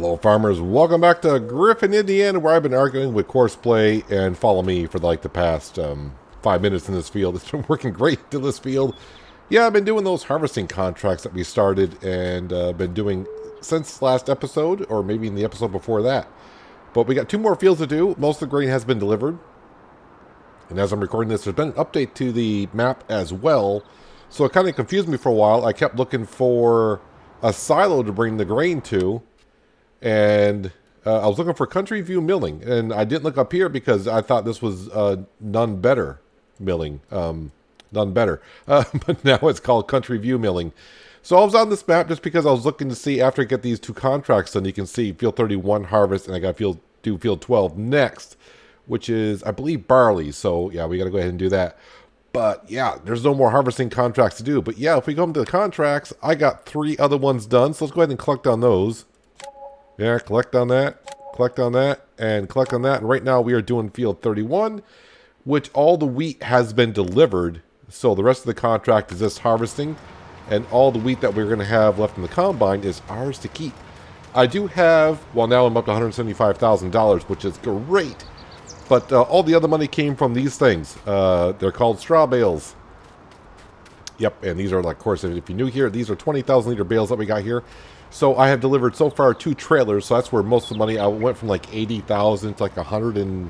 Hello farmers, welcome back to Griffin, Indiana, where I've been arguing with Courseplay and Follow Me for like the past 5 minutes in this field. It's been working great to this field. Yeah, I've been doing those harvesting contracts that we started and been doing since last episode, or maybe in the episode before that. But we got 2 more fields to do. Most of the grain has been delivered. And as I'm recording this, there's been an update to the map as well. So it kind of confused me for a while. I kept looking for a silo to bring the grain to. And I was looking for Country View Milling, and I didn't look up here because I thought this was None Better Milling, None Better. But now it's called Country View Milling. So I was on this map just because I was looking to see after I get these 2 contracts done. You can see Field 31 harvest, and I got do Field 12 next, which is, I believe, barley. So yeah, we got to go ahead and do that. But yeah, there's no more harvesting contracts to do. But yeah, if we go into the contracts, I got 3 other ones done. So let's go ahead and collect on those. Yeah, collect on that, and collect on that. And right now we are doing Field 31, which all the wheat has been delivered. So the rest of the contract is just harvesting. And all the wheat that we're going to have left in the combine is ours to keep. I do have, well, now I'm up to $175,000, which is great. But all the other money came from these things. They're called straw bales. Yep, and these are, like, of course, if you're new here, these are 20,000 liter bales that we got here. So I have delivered so far 2 trailers, so that's where most of the money, I went from like 80,000 to like 100 and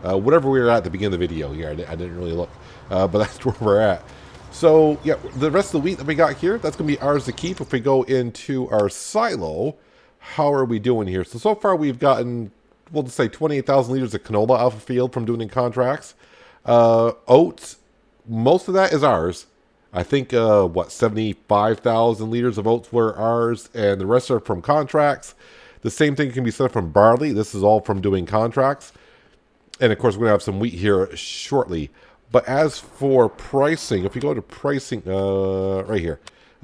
whatever we were at the beginning of the video. Here, I didn't really look, but that's where we're at. So yeah, the rest of the wheat that we got here, that's going to be ours to keep. If we go into our silo, how are we doing here? So far we've gotten, we'll just say 28,000 liters of canola off the field from doing contracts. Oats, most of that is ours. I think, 75,000 liters of oats were ours, and the rest are from contracts. The same thing can be said from barley. This is all from doing contracts. And, of course, we're going to have some wheat here shortly. But as for pricing, if you go to pricing, right here.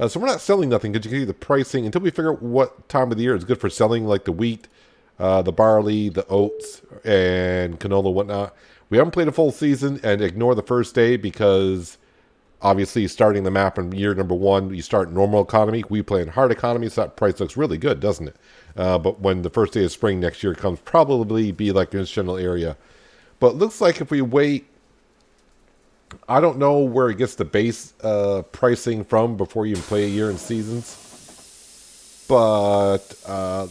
So we're not selling nothing because you can see the pricing until we figure out what time of the year is good for selling, like the wheat, the barley, the oats, and canola, whatnot. We haven't played a full season, and ignore the first day because... obviously, starting the map in year number 1, you start normal economy. We play in hard economy, so that price looks really good, doesn't it? But when the first day of spring next year comes, probably be like in this general area. But it looks like if we wait, I don't know where it gets the base pricing from before you even play a year in seasons. But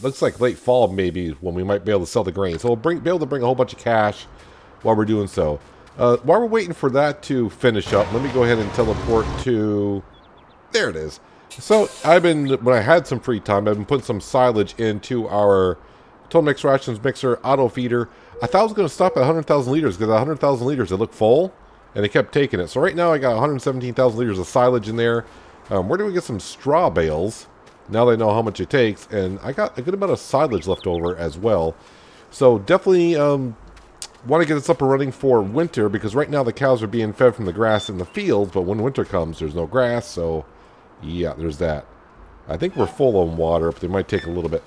looks like late fall maybe when we might be able to sell the grain. So we'll be able to bring a whole bunch of cash while we're doing so. While we're waiting for that to finish up, let me go ahead and teleport to... there it is. So, when I had some free time, I've been putting some silage into our Total Mix Rations Mixer Auto Feeder. I thought I was going to stop at 100,000 liters, because at 100,000 liters it looked full, and it kept taking it. So right now I got 117,000 liters of silage in there. Where do we get some straw bales? Now they know how much it takes, and I got a good amount of silage left over as well. So definitely... want to get this up and running for winter because right now the cows are being fed from the grass in the fields, but when winter comes, there's no grass, so yeah, there's that. I think we're full on water, but they might take a little bit.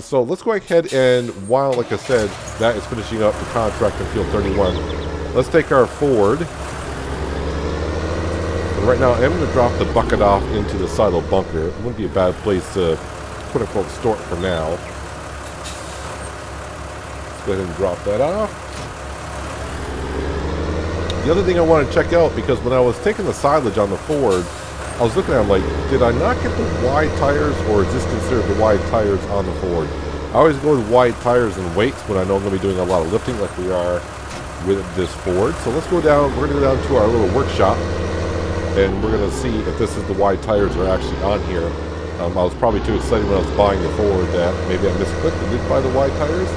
So let's go ahead and, while, like I said, that is finishing up the contract in Field 31, let's take our Ford. And right now, I'm going to drop the bucket off into the silo bunker. It wouldn't be a bad place to, quote-unquote, store it for now. Let's go ahead and drop that off. The other thing I want to check out, because when I was taking the silage on the Ford, I was looking at it like, did I not get the wide tires, or is this considered the wide tires on the Ford? I always go with wide tires and weights when I know I'm going to be doing a lot of lifting like we are with this Ford. So let's go down, we're going to go down to our little workshop, and we're going to see if this is the wide tires that are actually on here. I was probably too excited when I was buying the Ford that maybe I misclicked and didn't buy the wide tires.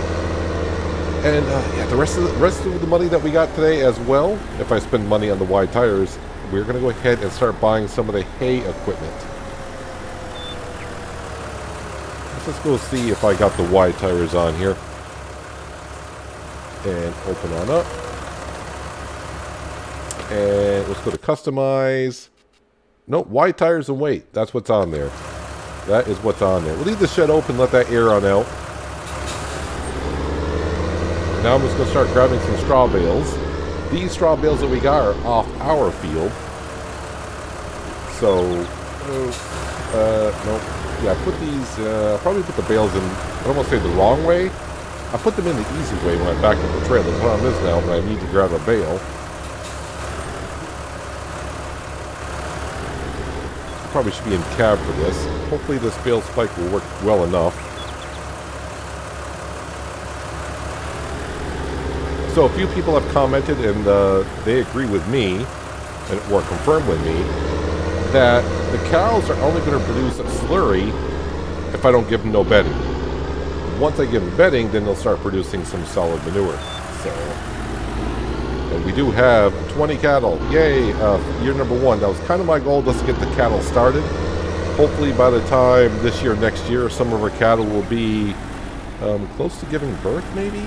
And yeah, the rest of the money that we got today as well, if I spend money on the wide tires, we're going to go ahead and start buying some of the hay equipment. Let's just go see if I got the wide tires on here. And open on up. And let's go to customize. Nope, wide tires and weight. That's what's on there. That is what's on there. We'll leave the shed open, let that air on out. Now I'm just going to start grabbing some straw bales. These straw bales that we got are off our field. So, nope. Yeah, I put these, probably put the bales in, I don't want to say the wrong way. I put them in the easy way when I back up the trailer. The problem is now when I need to grab a bale, probably should be in cab for this. Hopefully this bale spike will work well enough. So a few people have commented and they agree with me, or confirm with me, that the cows are only going to produce a slurry if I don't give them no bedding. Once I give them bedding, then they'll start producing some solid manure. So, and we do have 20 cattle. Yay! Year number 1. That was kind of my goal, just to get the cattle started. Hopefully by the time this year, next year, some of our cattle will be close to giving birth, maybe?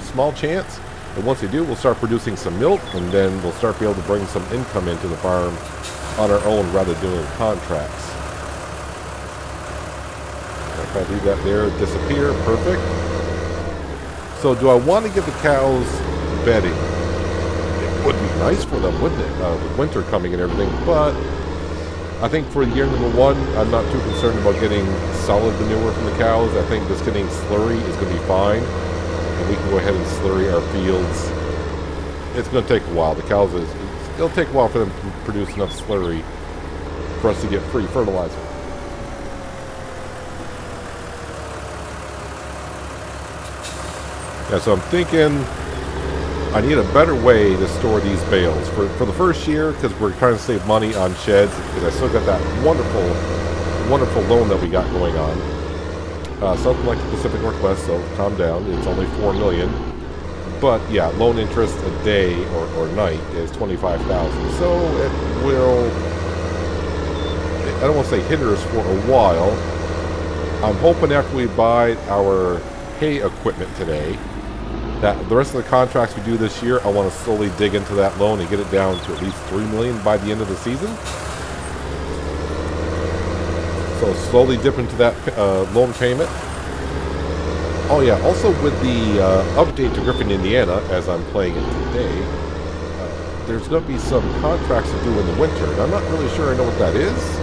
Small chance. And once they do, we'll start producing some milk, and then we'll start be able to bring some income into the farm on our own rather than doing contracts. If I leave that there, disappear, perfect. So do I want to give the cows bedding? It would be nice for them, wouldn't it? With winter coming and everything, but I think for year number 1, I'm not too concerned about getting solid manure from the cows. I think just getting slurry is going to be fine. And we can go ahead and slurry our fields. It's going to take a while. The cows, it'll take a while for them to produce enough slurry for us to get free fertilizer. Yeah, so I'm thinking I need a better way to store these bales. For the first year, because we're trying to save money on sheds, because I still got that wonderful loan that we got going on. Something like the Pacific Northwest, so calm down. It's only $4 million. But yeah, loan interest a day or night is $25,000. So it will, I don't want to say hinder us for a while. I'm hoping after we buy our hay equipment today, that the rest of the contracts we do this year, I want to slowly dig into that loan and get it down to at least $3 million by the end of the season. So slowly dip into that loan payment. Oh yeah, also with the update to Griffin, Indiana, as I'm playing it today, there's going to be some contracts to do in the winter. And I'm not really sure I know what that is.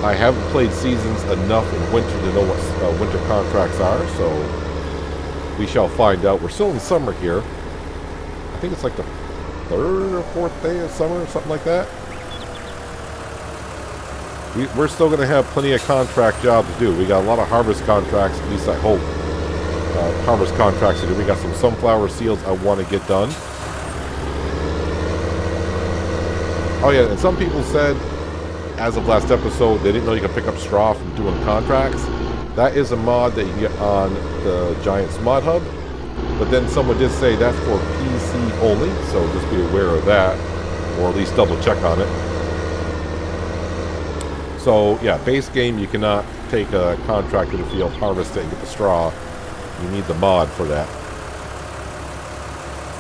I haven't played seasons enough in winter to know what winter contracts are, so we shall find out. We're still in summer here. I think it's like the 3rd or 4th day of summer or something like that. We're still going to have plenty of contract jobs to do. We got a lot of harvest contracts, at least I hope. Harvest contracts to do. We got some sunflower seeds I want to get done. Oh yeah, and some people said, as of last episode, they didn't know you could pick up straw from doing contracts. That is a mod that you can get on the Giants mod hub. But then someone did say that's for PC only, so just be aware of that, or at least double check on it. So yeah, base game, you cannot take a contract in the field, harvest it, and get the straw. You need the mod for that.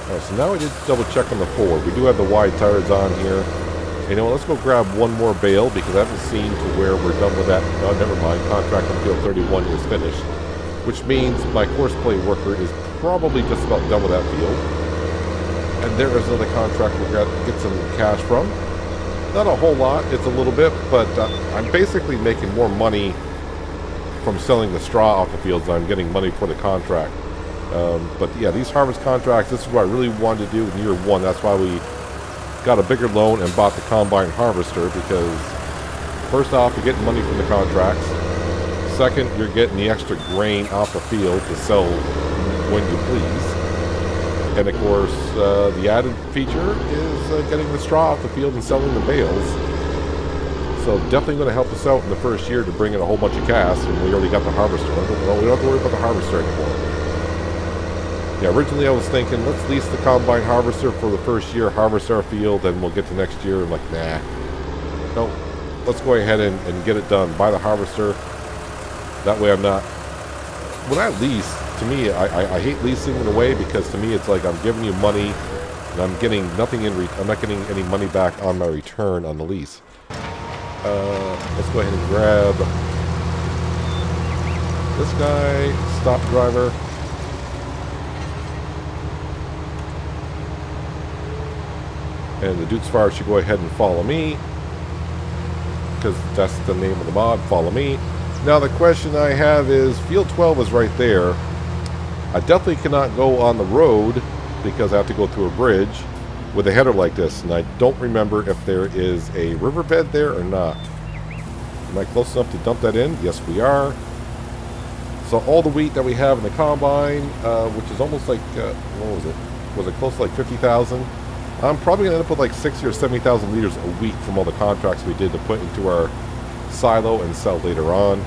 Alright, so now we did double check on the Ford. We do have the wide tires on here. You know what, let's go grab one more bale, because I haven't seen to where we're done with that. No, never mind. Contract on field 31 is finished. Which means my course play worker is probably just about done with that field. And there is another contract we're going to get some cash from. Not a whole lot, it's a little bit, but I'm basically making more money from selling the straw off the fields than I'm getting money for the contract. But yeah, these harvest contracts, this is what I really wanted to do in year 1. That's why we got a bigger loan and bought the combine harvester, because first off, you're getting money from the contracts. Second, you're getting the extra grain off the field to sell when you please. And of course, the added feature is getting the straw off the field and selling the bales. So definitely going to help us out in the first year to bring in a whole bunch of cash, and we already got the harvester. Well, we don't have to worry about the harvester anymore. Yeah, originally I was thinking, let's lease the combine harvester for the first year, harvest our field, and we'll get to next year. I'm like, nah. No, let's go ahead and get it done. Buy the harvester. That way I'm not... When I lease, to me, I hate leasing in a way, because to me it's like I'm giving you money and I'm getting nothing in I'm not getting any money back on my return on the lease. Let's go ahead and grab this guy, stop driver. And the Duke's Fire should go ahead and follow me, because that's the name of the mod, follow me. Now the question I have is, field 12 is right there. I definitely cannot go on the road because I have to go through a bridge with a header like this, and I don't remember if there is a riverbed there or not. Am I close enough to dump that in? Yes, we are. So all the wheat that we have in the combine, which is almost like, what was it? Was it close to like 50,000? I'm probably going to end up with like 60 or 70,000 liters a week from all the contracts we did to put into our silo and sell later on.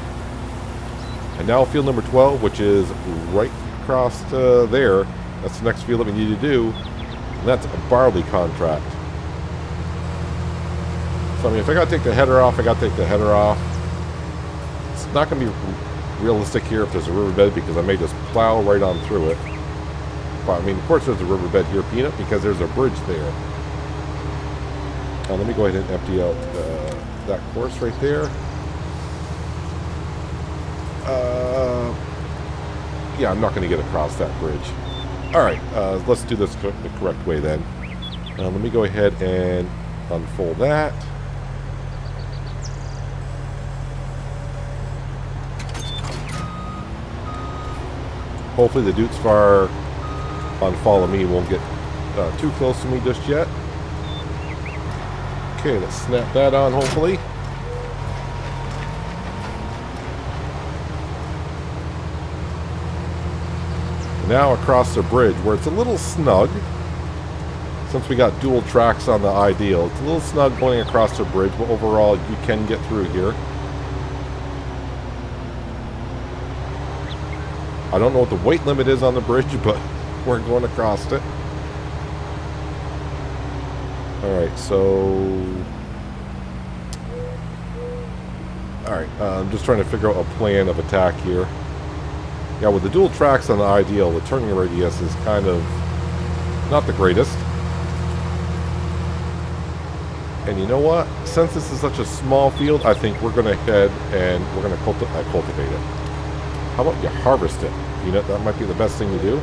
And now field number 12, which is right across there. That's the next field that we need to do. And that's a barley contract. So I mean, if I got to take the header off, I got to take the header off. It's not going to be realistic here if there's a riverbed because I may just plow right on through it. But I mean, of course there's a riverbed here, Peanut, because there's a bridge there. Let me go ahead and empty out that course right there. Yeah, I'm not going to get across that bridge. Alright, let's do this the correct way then. Let me go ahead and unfold that. Hopefully the Dutes Far on Follow Me won't get too close to me just yet. Okay, let's snap that on, hopefully. Now across the bridge, where it's a little snug, since we got dual tracks on the Ideal. It's a little snug going across the bridge, but overall you can get through here. I don't know what the weight limit is on the bridge, but we're going across it. Alright, so... Alright, I'm just trying to figure out a plan of attack here. Yeah, with the dual tracks on the Ideal, the turning radius is kind of not the greatest. And you know what? Since this is such a small field, I think we're going to head and we're going to cultivate it. How about you harvest it? You know, that might be the best thing to do.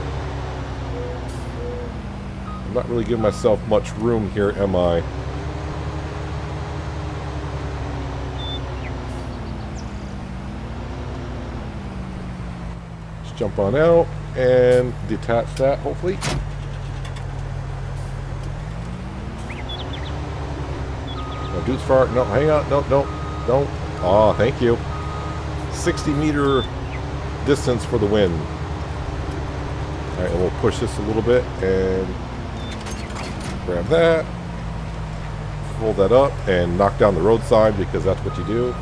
I'm not really giving myself much room here, am I? Just jump on out and detach that, hopefully. No, Dutes Far. No, hang on. No, don't. Oh, thank you. 60-meter distance for the win. Alright, and we'll push this a little bit and grab that, fold that up, and knock down the roadside because that's what you do.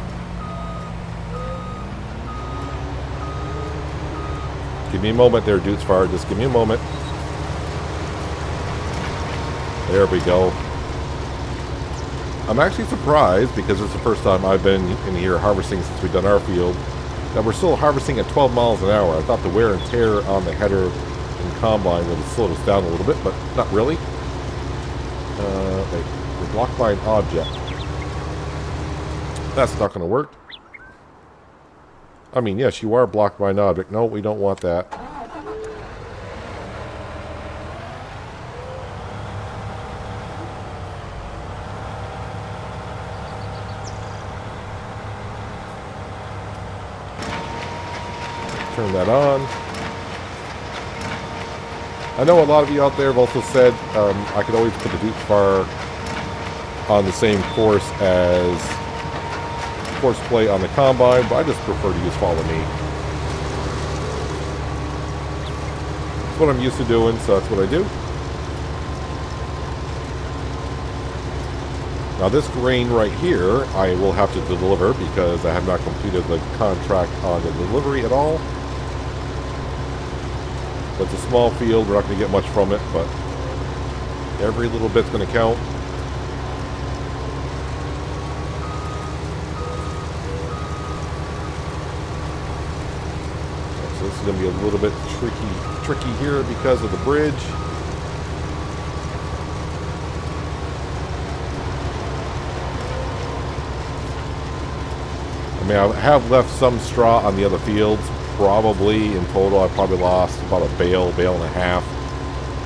Give me a moment there, Dutes Far. Just give me a moment. There we go. I'm actually surprised, because it's the first time I've been in here harvesting since we've done our field, that we're still harvesting at 12 miles an hour. I thought the wear and tear on the header and combine would have slowed us down a little bit, but not really. Wait, we're blocked by an object. That's not going to work. I mean, yes, you are blocked by an object. No, we don't want that. Turn that on. I know a lot of you out there have also said I could always put the Dutes Far on the same course as course play on the combine, but I just prefer to use Follow Me. That's what I'm used to doing, so that's what I do. Now this grain right here, I will have to deliver because I have not completed the contract on the delivery at all. It's a small field, we're not going to get much from it, but every little bit's going to count. So this is going to be a little bit tricky here because of the bridge. I mean, I have left some straw on the other fields. Probably in total, I probably lost about a bale and a half.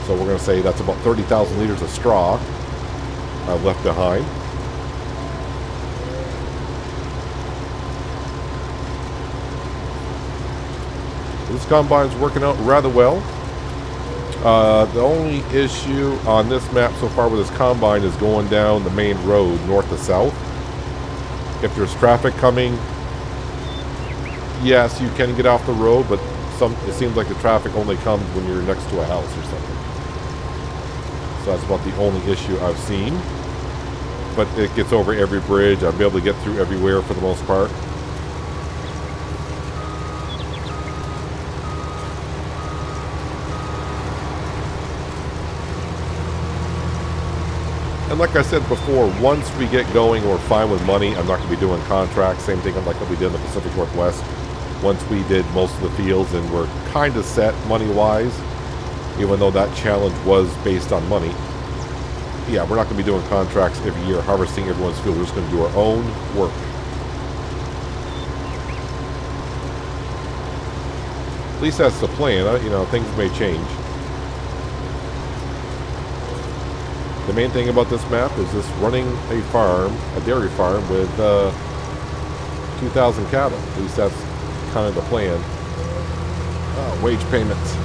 So we're going to say that's about 30,000 liters of straw I've left behind. This combine's working out rather well. The only issue on this map so far with this combine is going down the main road north to south. If there's traffic coming, yes, you can get off the road, but it seems like the traffic only comes when you're next to a house or something. So that's about the only issue I've seen. But it gets over every bridge. I'll be able to get through everywhere for the most part. And like I said before, once we get going, we're fine with money. I'm not going to be doing contracts. Same thing like what we did in the Pacific Northwest. Once we did most of the fields and we're kind of set money-wise, even though that challenge was based on money. Yeah, we're not going to be doing contracts every year, harvesting everyone's field. We're just going to do our own work. At least that's the plan. You know, things may change. The main thing about this map is just running a farm, a dairy farm with 2,000 cattle. At least that's kind of the plan. Wage payments.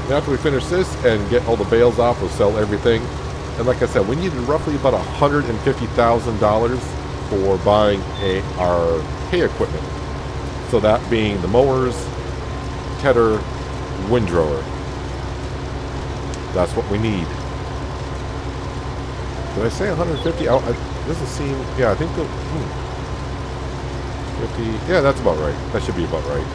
And after we finish this and get all the bales off, we'll sell everything. And like I said, we needed roughly about $150,000 for buying our hay equipment. So that being the mowers, tedder, windrower. That's what we need. Did I say 150? Oh, it doesn't seem... Yeah, I think the... 50... Yeah, that's about right. That should be about right.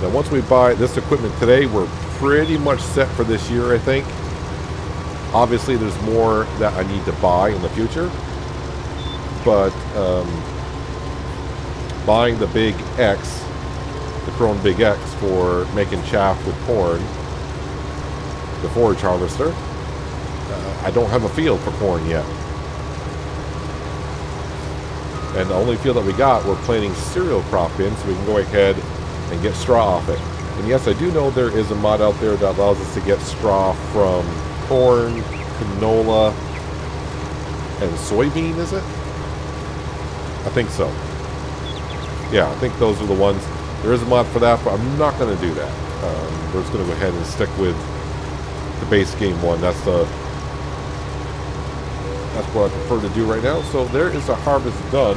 Now, once we buy this equipment today, we're pretty much set for this year, I think. Obviously, there's more that I need to buy in the future. But buying the Big X, the Krone Big X for making chaff with corn, the forage harvester, I don't have a field for corn yet. And the only field that we got, we're planting cereal crop in, so we can go ahead and get straw off it. And yes, I do know there is a mod out there that allows us to get straw from corn, canola, and soybean, is it? I think so. Yeah, I think those are the ones. There is a mod for that, but I'm not going to do that. We're just going to go ahead and stick with the base game one. That's what I prefer to do right now. So there is a harvest done.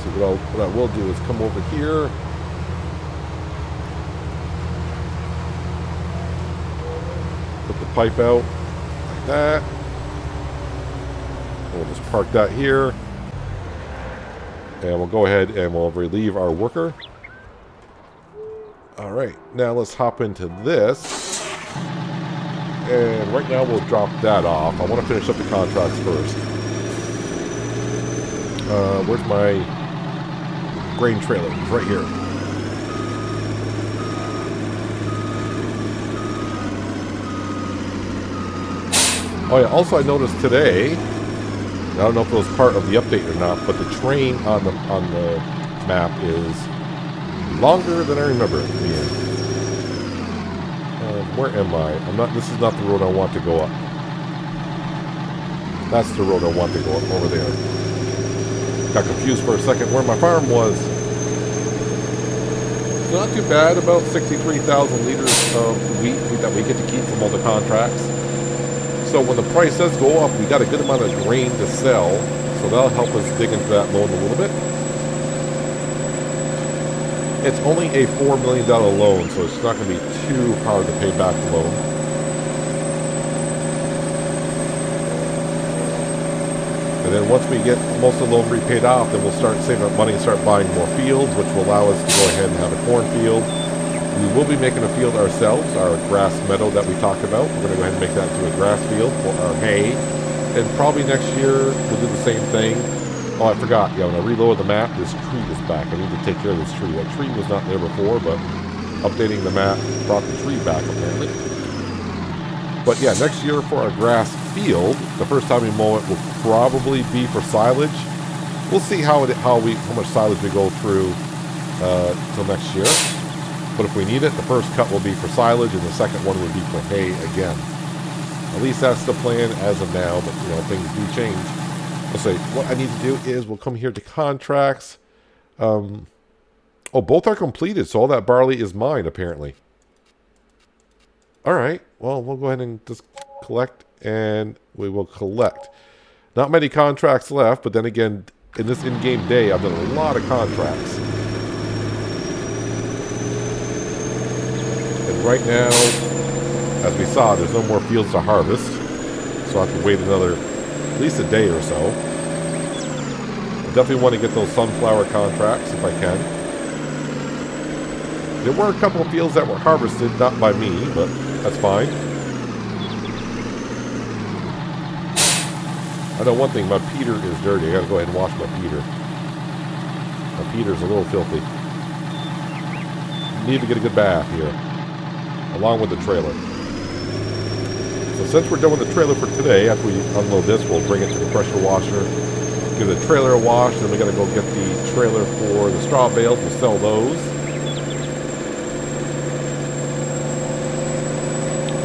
So what I will do is come over here. Put the pipe out like that. We'll just park that here. And we'll go ahead and we'll relieve our worker. Alright, now let's hop into this. And right now we'll drop that off. I want to finish up the contracts first. Where's my grain trailer? It's right here. Oh yeah, also I noticed today, I don't know if it was part of the update or not, but the train on the map is longer than I remember it being. Where am I? This is not the road I want to go up. That's the road I want to go up, over there. Got confused for a second where my farm was. It's not too bad, about 63,000 liters of wheat that we get to keep from all the contracts. So when the price does go up, we got a good amount of grain to sell. So that'll help us dig into that loan a little bit. It's only a $4 million loan, so it's not going to be too hard to pay back the loan. And then once we get most of the loan repaid off, then we'll start saving up money and start buying more fields, which will allow us to go ahead and have a cornfield. We will be making a field ourselves, our grass meadow that we talked about. We're going to go ahead and make that into a grass field for our hay. And probably next year, we'll do the same thing. Oh, I forgot. Yeah, when I reloaded the map, this tree is back. I need to take care of this tree. That tree was not there before, but updating the map brought the tree back, apparently. But yeah, next year for our grass field, the first time we mow it will probably be for silage. We'll see how much silage we go through till next year. But if we need it, the first cut will be for silage, and the second one would be for hay again. At least that's the plan as of now. But you know, things do change. Let's say what I need to do is we'll come here to contracts. Oh, both are completed, so all that barley is mine apparently. All right. Well, we'll go ahead and just collect, and we will collect. Not many contracts left, but then again, in this in-game day, I've done a lot of contracts. And right now, as we saw, there's no more fields to harvest, so I have to wait at least a day or so. I definitely want to get those sunflower contracts if I can. There were a couple of fields that were harvested, not by me, but that's fine. I know one thing, my peter is dirty. I gotta go ahead and wash my peter. My peter's a little filthy. Need to get a good bath here, along with the trailer. So since we're done with the trailer for today, after we unload this, we'll bring it to the pressure washer, give the trailer a wash, then we gotta go get the trailer for the straw bales. We'll sell those.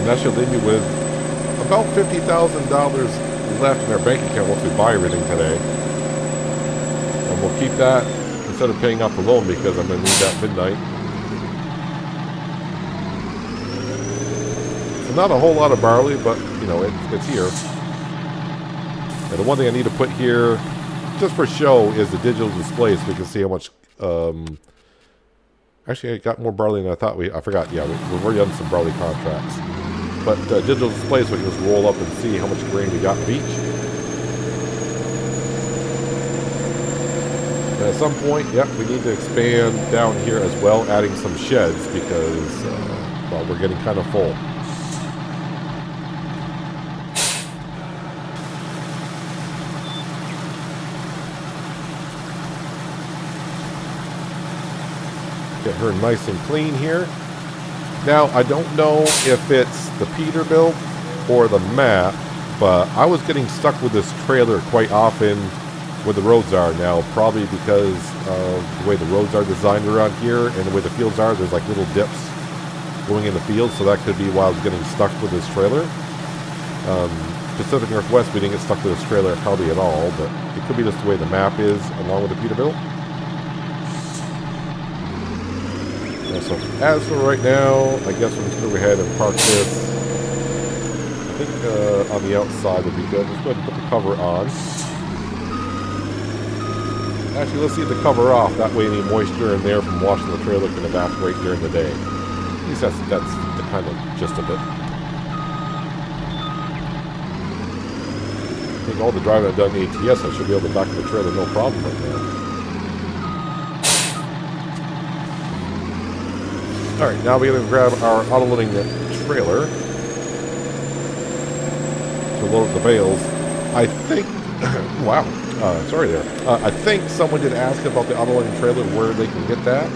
And that should leave me with about $50,000 left in our bank account once we buy everything today. And we'll keep that instead of paying off the loan because I'm going to need that midnight. So not a whole lot of barley, but you know, it's here. And the one thing I need to put here, just for show, is the digital display so we can see how much... actually, I got more barley than I thought. I forgot, yeah, we've already done some barley contracts. But digital display so we can just roll up and see how much grain we got of each. And at some point, yep, we need to expand down here as well, adding some sheds because, well, we're getting kind of full. Get her nice and clean here. Now, I don't know if it's the Peterbilt or the map, but I was getting stuck with this trailer quite often where the roads are now, probably because of the way the roads are designed around here and the way the fields are. There's like little dips going in the field, so that could be why I was getting stuck with this trailer. Pacific Northwest, we didn't get stuck with this trailer hardly at all, but it could be just the way the map is along with the Peterbilt. So as for right now, I guess we're just going to go ahead and park this. I think on the outside would be good. Let's go ahead and put the cover on. Actually, let's leave the cover off. That way any moisture in there from washing the trailer can evaporate during the day. At least that's the kind of gist of it. I think all the driving I've done in ATS, I should be able to back the trailer no problem right now. Alright, now we're going to grab our auto-loading trailer to load the bales. I think, wow, sorry there. I think someone did ask about the auto-loading trailer, where they can get that.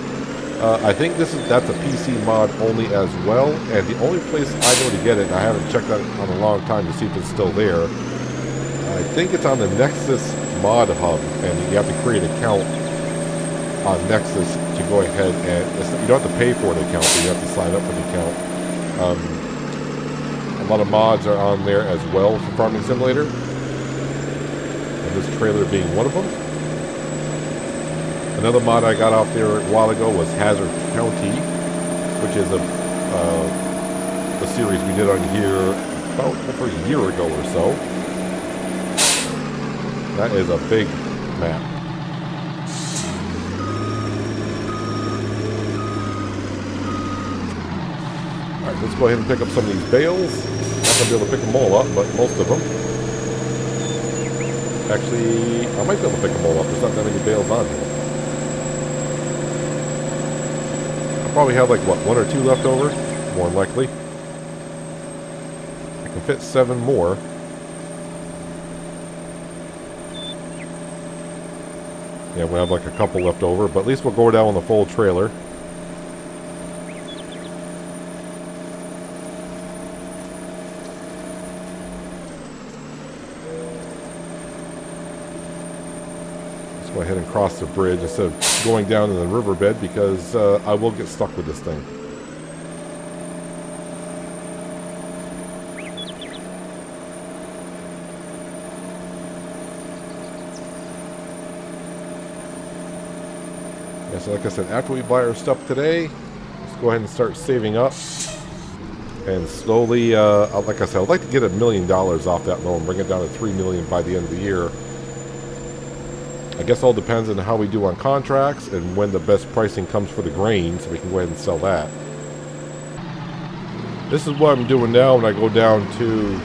I think that's a PC mod only as well, and the only place I know to get it, and I haven't checked that on a long time to see if it's still there, I think it's on the Nexus mod hub, and you have to create an account on Nexus to go ahead and you don't have to pay for an account, but you have to sign up for the account. A lot of mods are on there as well for Farming Simulator, and this trailer being one of them. Another mod I got off there a while ago was Hazard County, which is a series we did on here about over a year ago or so. That is a big map. Alright, let's go ahead and pick up some of these bales. Not going to be able to pick them all up, but most of them. Actually, I might be able to pick them all up. There's not that many bales on here. I probably have like, what, 1 or 2 left over? More than likely. I can fit 7 more. Yeah, we have like a couple left over, but at least we'll go down on the full trailer. Go ahead and cross the bridge instead of going down in the riverbed because I will get stuck with this thing. Yeah, so like I said, after we buy our stuff today, let's go ahead and start saving up. And slowly, like I said, I'd like to get $1 million off that loan, bring it down to $3 million by the end of the year. I guess all depends on how we do on contracts and when the best pricing comes for the grain, so we can go ahead and sell that. This is what I'm doing now when I go down to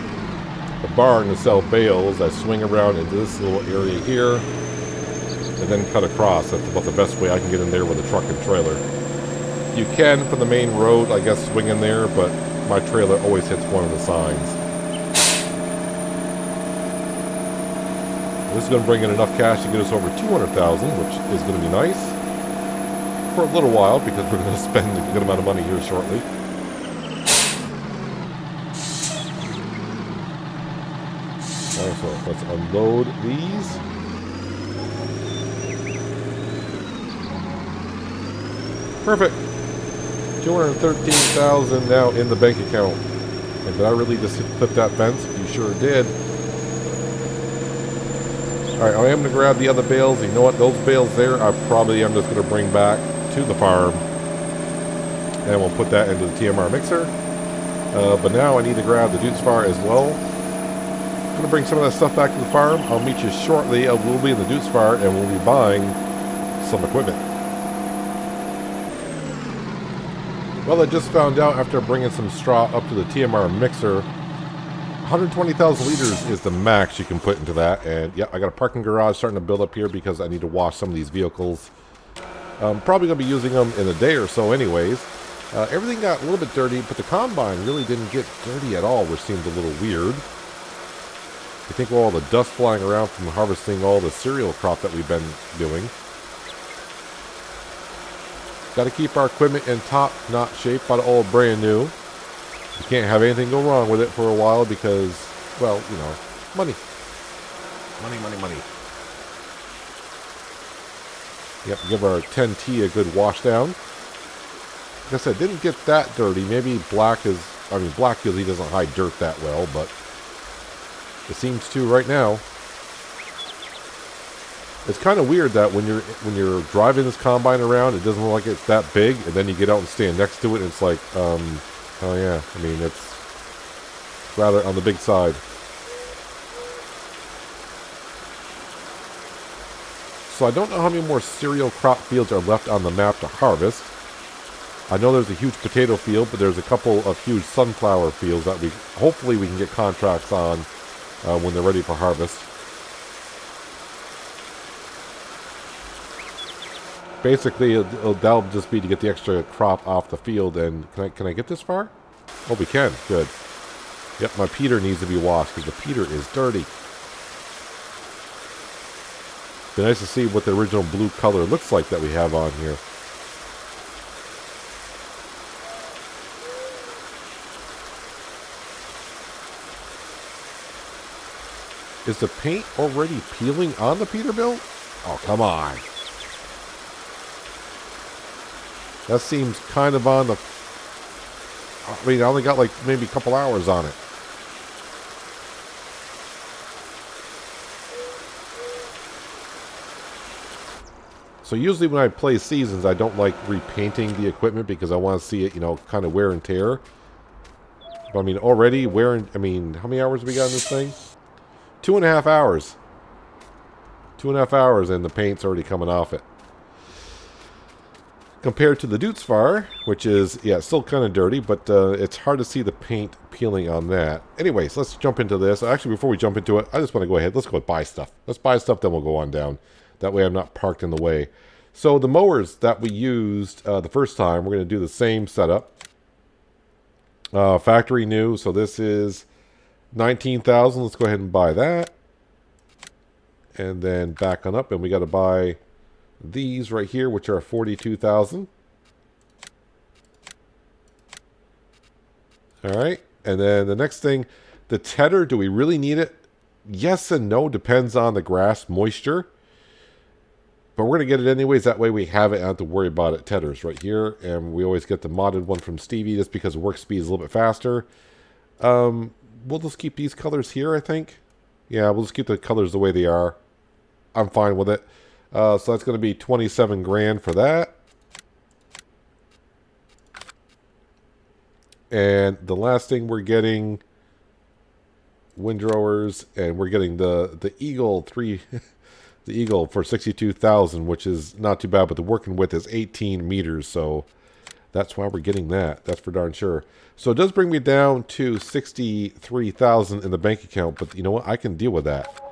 the barn to sell bales. I swing around into this little area here and then cut across. That's about the best way I can get in there with a truck and trailer. You can, from the main road, I guess, swing in there, but my trailer always hits one of the signs. This is going to bring in enough cash to get us over $200,000, which is going to be nice for a little while because we're going to spend a good amount of money here shortly. Alright, so let's unload these. Perfect. $213,000 now in the bank account. And did I really just clip that fence? You sure did. Alright, I am going to grab the other bales. You know what? Those bales there, I probably am just going to bring back to the farm. And we'll put that into the TMR mixer. But now I need to grab the Dude's Fire as well. I'm going to bring some of that stuff back to the farm. I'll meet you shortly. We'll be in the Dude's Fire and we'll be buying some equipment. Well, I just found out after bringing some straw up to the TMR mixer, 120,000 liters is the max you can put into that. And yeah, I got a parking garage starting to build up here because I need to wash some of these vehicles. I'm probably going to be using them in a day or so anyways. Everything got a little bit dirty, but the combine really didn't get dirty at all, which seems a little weird. I think all the dust flying around from harvesting all the cereal crop that we've been doing. Got to keep our equipment in top-notch shape, but all brand new. You can't have anything go wrong with it for a while because, well, you know, money. Money, money, money. Yep, give our 10T a good wash down. Like I said, didn't get that dirty. Maybe black usually doesn't hide dirt that well, but it seems to right now. It's kind of weird that when you're driving this combine around, it doesn't look like it's that big, and then you get out and stand next to it, and it's like, oh yeah, I mean, it's rather on the big side. So I don't know how many more cereal crop fields are left on the map to harvest. I know there's a huge potato field, but there's a couple of huge sunflower fields that hopefully we can get contracts on when they're ready for harvest. Basically, that'll just be to get the extra crop off the field. And can I get this far? Oh, we can. Good. Yep, my Peter needs to be washed because the Peter is dirty. Be nice to see what the original blue color looks like that we have on here. Is the paint already peeling on the Peterbilt? Oh, come on. That seems kind of on the... I mean, I only got like maybe a couple hours on it. So usually when I play seasons, I don't like repainting the equipment because I want to see it, you know, kind of wear and tear. But I mean, already how many hours have we got in this thing? 2.5 hours. 2.5 hours and the paint's already coming off it. Compared to the Dude's Fire, which is, yeah, still kind of dirty, but it's hard to see the paint peeling on that. Anyways, let's jump into this. Actually, before we jump into it, I just want to go ahead. Let's go buy stuff. Let's buy stuff, then we'll go on down. That way I'm not parked in the way. So the mowers that we used the first time, we're going to do the same setup. Factory new, so this is 19,000. Let's go ahead and buy that. And then back on up, and we got to buy these right here, which are 42,000. All right, and then the next thing, the tedder. Do we really need it? Yes and no. Depends on the grass moisture. But we're going to get it anyways. That way we have it and don't have to worry about it. Tethers right here. And we always get the modded one from Stevie just because work speed is a little bit faster. We'll just keep these colors here, I think. Yeah, we'll just keep the colors the way they are. I'm fine with it. So that's going to be 27 grand for that. And the last thing we're getting, windrowers, and we're getting the Eagle 3, the Eagle for 62,000, which is not too bad, but the working width is 18 meters, so that's why we're getting that. That's for darn sure. So it does bring me down to 63,000 in the bank account, but you know what? I can deal with that.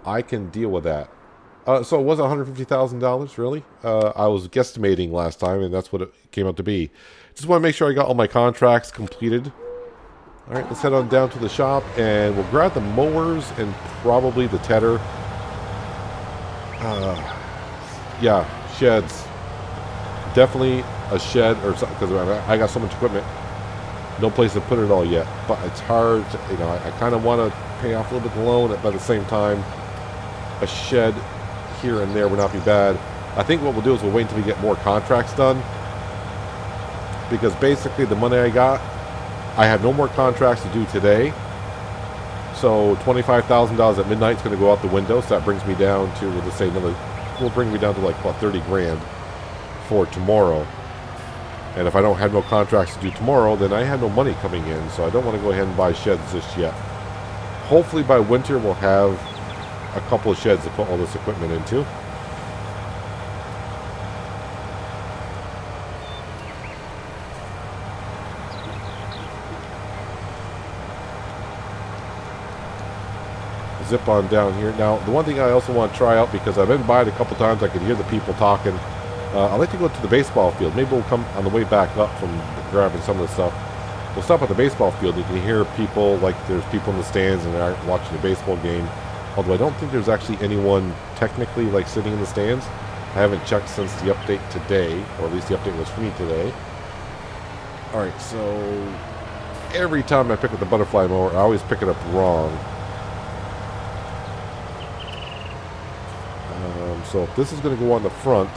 I can deal with that. So it was $150,000, really? I was guesstimating last time, and that's what it came out to be. Just want to make sure I got all my contracts completed. All right, let's head on down to the shop, and we'll grab the mowers and probably the tedder. Yeah, sheds. Definitely a shed or something, because I got so much equipment. No place to put it all yet, but it's hard to, you know, I kind of want to pay off a little bit of the loan, but at the same time, a shed here and there would not be bad. I think what we'll do is we'll wait until we get more contracts done, because basically the money I got, I have no more contracts to do today. So $25,000 at midnight is going to go out the window. So that brings me down to, we'll just say another, will bring me down to like about 30 grand for tomorrow. And if I don't have no contracts to do tomorrow, then I have no money coming in. So I don't want to go ahead and buy sheds just yet. Hopefully by winter we'll have a couple of sheds to put all this equipment into. Zip on down here. Now, the one thing I also want to try out, because I've been by it a couple times, I could hear the people talking. I'd like to go to the baseball field. Maybe we'll come on the way back up from grabbing some of the stuff. We'll stop at the baseball field. You can hear people, like there's people in the stands and they're watching the baseball game. Although I don't think there's actually anyone technically like sitting in the stands. I haven't checked since the update today, or at least the update was for me today. Alright, so every time I pick up the butterfly mower, I always pick it up wrong. So if this is going to go on the front,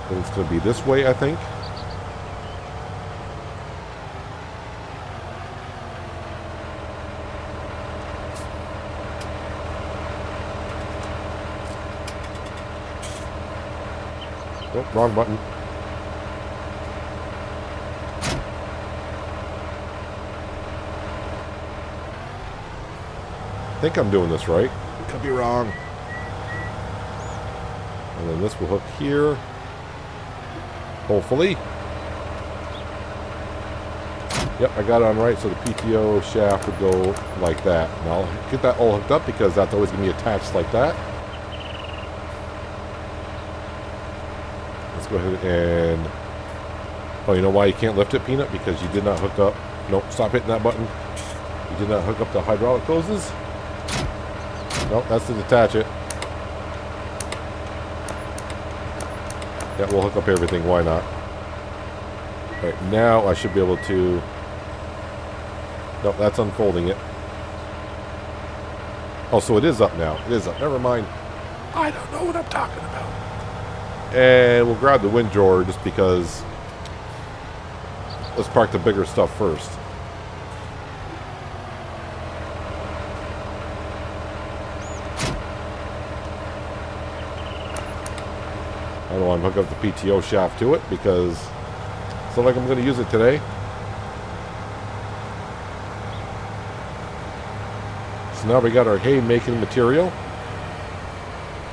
then it's going to be this way, I think. Oh, wrong button. I think I'm doing this right. Could be wrong. And then this will hook here. Hopefully. Yep, I got it on right, so the PTO shaft would go like that. And I'll get that all hooked up because that's always going to be attached like that. Let's go ahead and... Oh, you know why you can't lift it, Peanut? Because you did not hook up... Nope, stop hitting that button. You did not hook up the hydraulic hoses. Nope, that's to detach it. Yeah, we'll hook up everything. Why not? Alright, now I should be able to... Nope, that's unfolding it. Oh, so it is up now. It is up. Never mind. I don't know what I'm talking about. And we'll grab the wind drawer just because... Let's park the bigger stuff first. I don't want to hook up the PTO shaft to it because it's not like I'm going to use it today. So now we got our hay making material.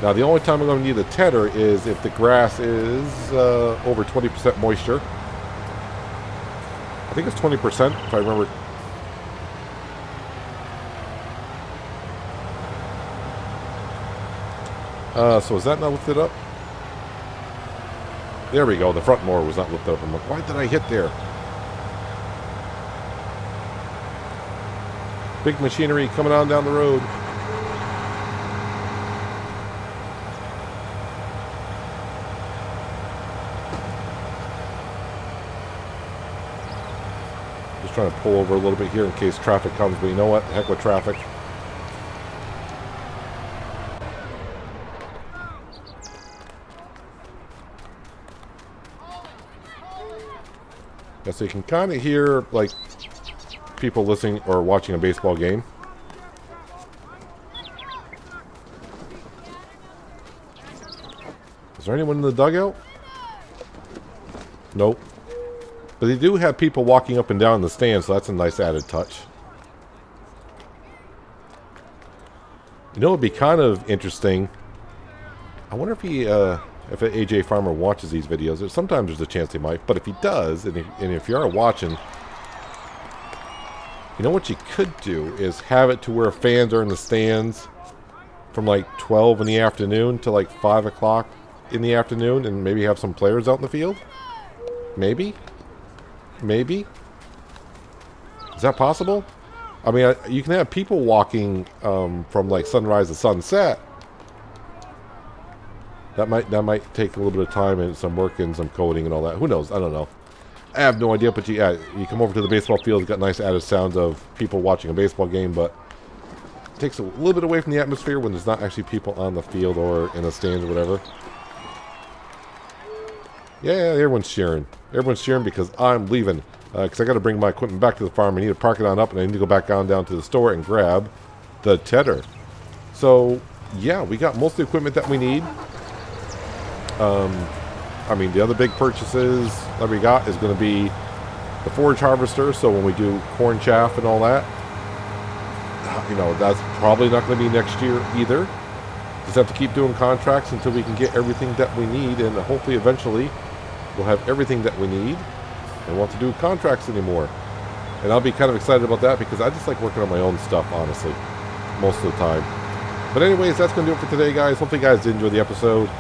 Now the only time I'm going to need a tedder is if the grass is over 20% moisture. I think it's 20% if I remember. So is that not lifted up? There we go. The front mower was not lifted up. I'm like, why did I hit there? Big machinery coming on down the road. Just trying to pull over a little bit here in case traffic comes, but you know what? The heck with traffic. so you can kind of hear, like, people listening or watching a baseball game. Is there anyone in the dugout? Nope. But they do have people walking up and down the stands, so that's a nice added touch. You know, it'd be kind of interesting. I wonder if if an AJ Farmer watches these videos. Sometimes there's a chance he might, but if he does, and if you are watching, you know what you could do is have it to where fans are in the stands from like 12 in the afternoon to like 5 o'clock in the afternoon, and maybe have some players out in the field. Maybe. Is that possible? I mean, you can have people walking from like sunrise to sunset. That might take a little bit of time and some work and some coding and all that. Who knows? I don't know. I have no idea. But you come over to the baseball field, it's got nice added sounds of people watching a baseball game, but it takes a little bit away from the atmosphere when there's not actually people on the field or in the stands or whatever. Yeah, everyone's cheering. Everyone's cheering because I'm leaving. Because I got to bring my equipment back to the farm. I need to park it on up, and I need to go back down to the store and grab the tedder. So, yeah, we got most of the equipment that we need. I mean, the other big purchases that we got is going to be the forage harvester. So when we do corn chaff and all that, you know, that's probably not going to be next year either. Just have to keep doing contracts until we can get everything that we need, and hopefully eventually we'll have everything that we need and won't have to do contracts anymore. And I'll be kind of excited about that because I just like working on my own stuff, honestly, most of the time. But anyways, that's going to do it for today, guys. Hopefully you guys did enjoy the episode.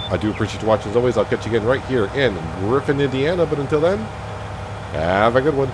I do appreciate you watching as always. I'll catch you again right here in Griffin, Indiana. But until then, have a good one.